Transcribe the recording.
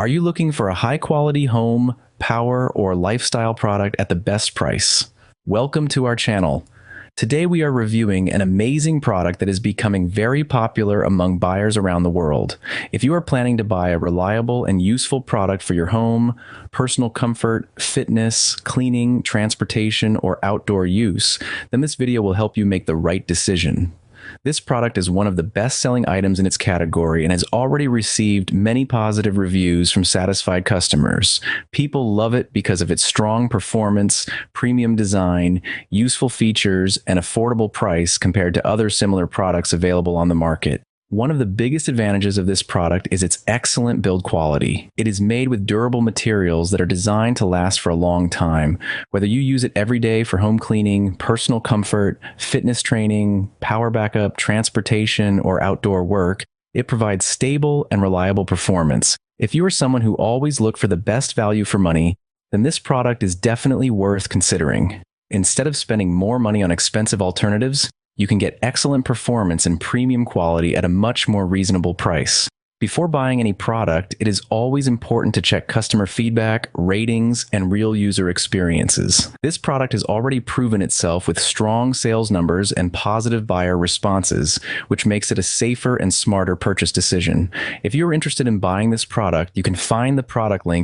Are you looking for a high-quality home, power, or lifestyle product at the best price? Welcome to our channel. Today we are reviewing an amazing product that is becoming very popular among buyers around the world. If you are planning to buy a reliable and useful product for your home, personal comfort, fitness, cleaning, transportation, or outdoor use, then this video will help you make the right decision. This product is one of the best-selling items in its category and has already received many positive reviews from satisfied customers. People love it because of its strong performance, premium design, useful features, and affordable price compared to other similar products available on the market. One of the biggest advantages of this product is its excellent build quality. It is made with durable materials that are designed to last for a long time. Whether you use it every day for home cleaning, personal comfort, fitness training, power backup, transportation, or outdoor work, it provides stable and reliable performance. If you are someone who always looks for the best value for money, then this product is definitely worth considering. Instead of spending more money on expensive alternatives, you can get excellent performance and premium quality at a much more reasonable price. Before buying any product, it is always important to check customer feedback, ratings, and real user experiences. This product has already proven itself with strong sales numbers and positive buyer responses, which makes it a safer and smarter purchase decision. If you're interested in buying this product, you can find the product link